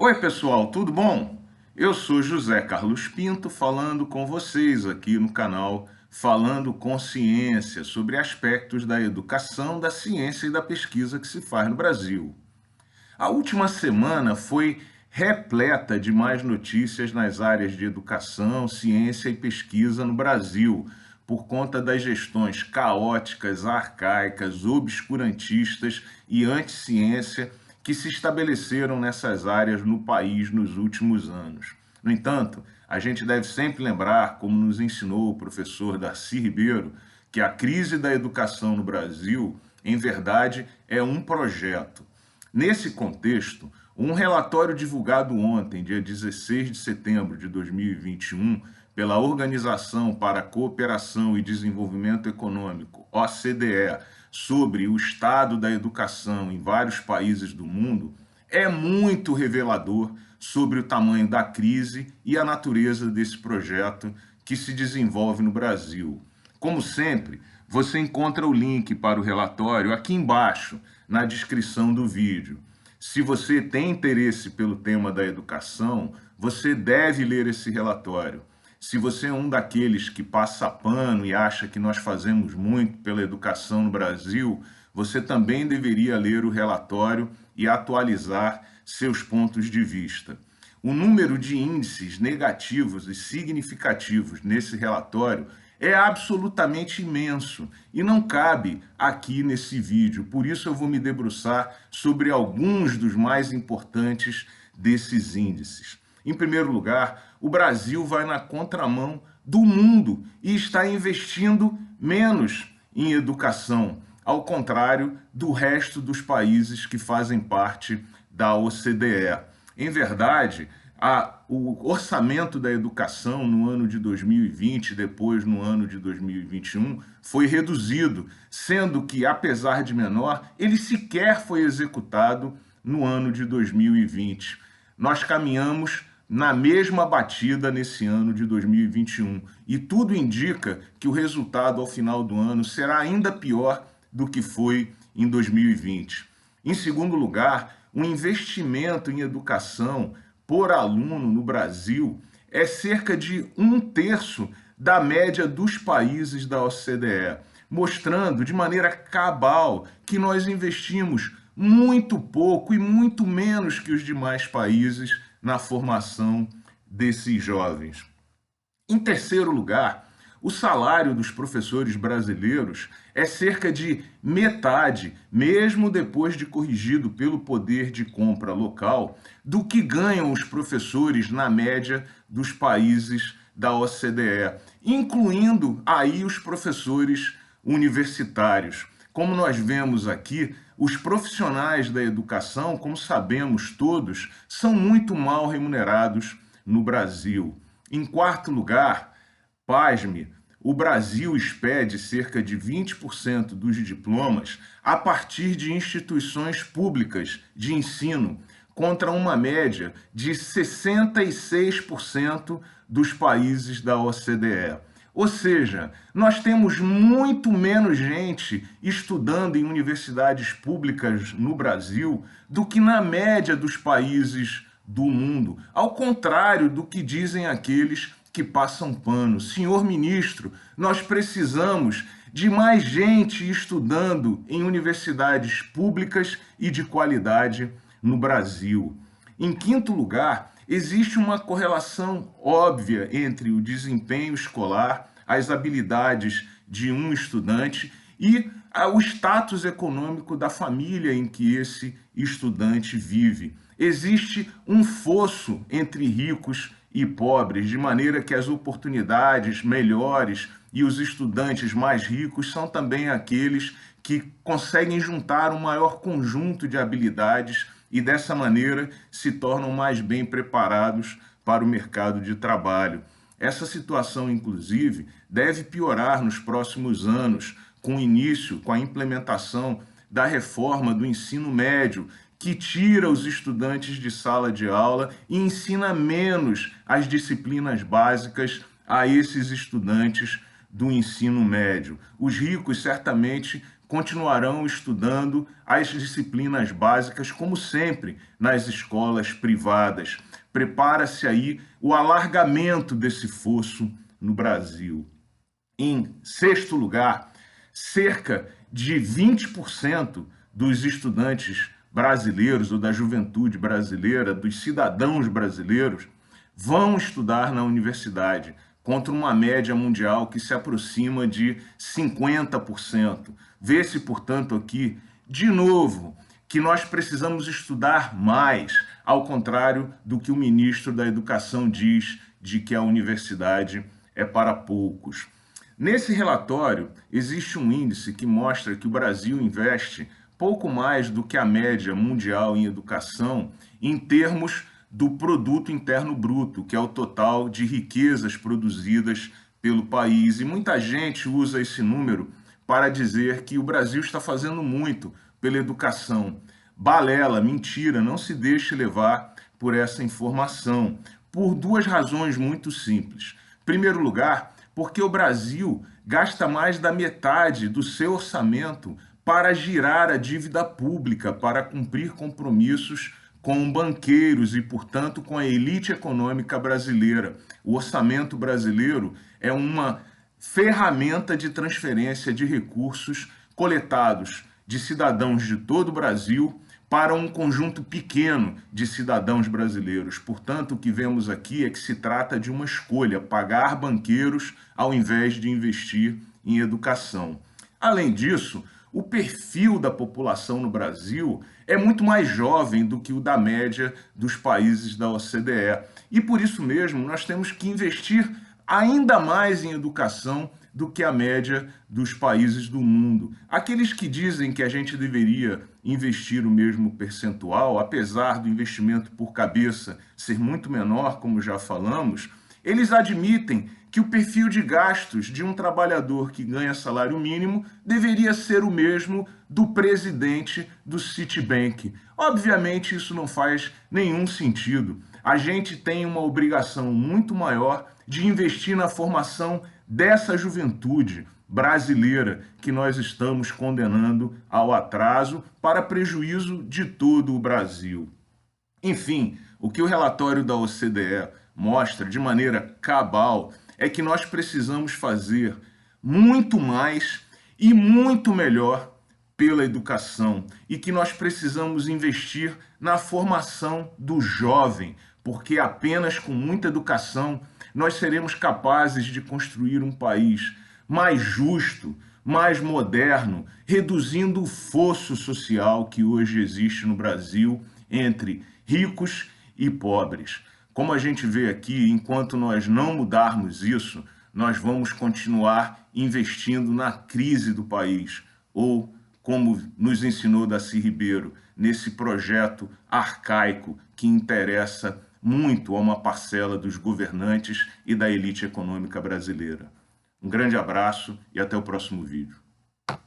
Oi, pessoal, tudo bom? Eu sou José Carlos Pinto falando com vocês aqui no canal Falando com Ciência sobre aspectos da educação, da ciência e da pesquisa que se faz no Brasil. A última semana foi repleta de mais notícias nas áreas de educação, ciência e pesquisa no Brasil, por conta das gestões caóticas, arcaicas, obscurantistas e anti-ciência que se estabeleceram nessas áreas no país nos últimos anos. No entanto, a gente deve sempre lembrar, como nos ensinou o professor Darcy Ribeiro, que a crise da educação no Brasil, em verdade, é um projeto. Nesse contexto, um relatório divulgado ontem, dia 16 de setembro de 2021, pela Organização para a Cooperação e Desenvolvimento Econômico, OCDE, sobre o estado da educação em vários países do mundo, é muito revelador sobre o tamanho da crise e a natureza desse projeto que se desenvolve no Brasil. Como sempre, você encontra o link para o relatório aqui embaixo, na descrição do vídeo. Se você tem interesse pelo tema da educação, você deve ler esse relatório. Se você é um daqueles que passa pano e acha que nós fazemos muito pela educação no Brasil, você também deveria ler o relatório e atualizar seus pontos de vista. O número de índices negativos e significativos nesse relatório é absolutamente imenso e não cabe aqui nesse vídeo. Por isso eu vou me debruçar sobre alguns dos mais importantes desses índices. Em primeiro lugar, o Brasil vai na contramão do mundo e está investindo menos em educação, ao contrário do resto dos países que fazem parte da OCDE. Em verdade, o orçamento da educação no ano de 2020, depois no ano de 2021, foi reduzido, sendo que, apesar de menor, ele sequer foi executado no ano de 2020. Nós caminhamos na mesma batida nesse ano de 2021 e tudo indica que o resultado ao final do ano será ainda pior do que foi em 2020. Em segundo lugar, o investimento em educação por aluno no Brasil é cerca de 1/3 da média dos países da OCDE, mostrando de maneira cabal que nós investimos muito pouco e muito menos que os demais países na formação desses jovens. Em terceiro lugar, o salário dos professores brasileiros é cerca de metade, mesmo depois de corrigido pelo poder de compra local, do que ganham os professores na média dos países da OCDE, incluindo aí os professores universitários. Como nós vemos aqui, os profissionais da educação, como sabemos todos, são muito mal remunerados no Brasil. Em quarto lugar, pasme, o Brasil expede cerca de 20% dos diplomas a partir de instituições públicas de ensino, contra uma média de 66% dos países da OCDE. Ou seja, nós temos muito menos gente estudando em universidades públicas no Brasil do que na média dos países do mundo, ao contrário do que dizem aqueles que passam pano. Senhor ministro, nós precisamos de mais gente estudando em universidades públicas e de qualidade no Brasil. Em quinto lugar, existe uma correlação óbvia entre o desempenho escolar, as habilidades de um estudante e o status econômico da família em que esse estudante vive. Existe um fosso entre ricos e pobres, de maneira que as oportunidades melhores e os estudantes mais ricos são também aqueles que conseguem juntar um maior conjunto de habilidades e dessa maneira se tornam mais bem preparados para o mercado de trabalho. Essa situação, inclusive, deve piorar nos próximos anos, com o início, com a implementação da reforma do ensino médio, que tira os estudantes de sala de aula e ensina menos as disciplinas básicas a esses estudantes do ensino médio. Os ricos certamente continuarão estudando as disciplinas básicas, como sempre, nas escolas privadas. Prepara-se aí o alargamento desse fosso no Brasil. Em sexto lugar, cerca de 20% dos estudantes brasileiros ou da juventude brasileira, dos cidadãos brasileiros, vão estudar na universidade, contra uma média mundial que se aproxima de 50%. Vê-se, portanto, aqui, de novo, que nós precisamos estudar mais, ao contrário do que o ministro da Educação diz, de que a universidade é para poucos. Nesse relatório, existe um índice que mostra que o Brasil investe pouco mais do que a média mundial em educação em termos do produto interno bruto, que é o total de riquezas produzidas pelo país. E muita gente usa esse número para dizer que o Brasil está fazendo muito pela educação. Balela, mentira, não se deixe levar por essa informação, por duas razões muito simples. Em primeiro lugar, porque o Brasil gasta mais da metade do seu orçamento para girar a dívida pública, para cumprir compromissos com banqueiros e, portanto, com a elite econômica brasileira. O orçamento brasileiro é uma ferramenta de transferência de recursos coletados de cidadãos de todo o Brasil para um conjunto pequeno de cidadãos brasileiros. Portanto, o que vemos aqui é que se trata de uma escolha, pagar banqueiros ao invés de investir em educação. Além disso, o perfil da população no Brasil é muito mais jovem do que o da média dos países da OCDE. E por isso mesmo, nós temos que investir ainda mais em educação do que a média dos países do mundo. Aqueles que dizem que a gente deveria investir o mesmo percentual, apesar do investimento por cabeça ser muito menor, como já falamos, eles admitem que o perfil de gastos de um trabalhador que ganha salário mínimo deveria ser o mesmo do presidente do Citibank. Obviamente, isso não faz nenhum sentido. A gente tem uma obrigação muito maior de investir na formação dessa juventude brasileira que nós estamos condenando ao atraso para prejuízo de todo o Brasil. Enfim, o que o relatório da OCDE mostra de maneira cabal é que nós precisamos fazer muito mais e muito melhor pela educação e que nós precisamos investir na formação do jovem, porque apenas com muita educação nós seremos capazes de construir um país mais justo, mais moderno, reduzindo o fosso social que hoje existe no Brasil entre ricos e pobres. Como a gente vê aqui, enquanto nós não mudarmos isso, nós vamos continuar investindo na crise do país, ou, como nos ensinou Darcy Ribeiro, nesse projeto arcaico que interessa muito a uma parcela dos governantes e da elite econômica brasileira. Um grande abraço e até o próximo vídeo.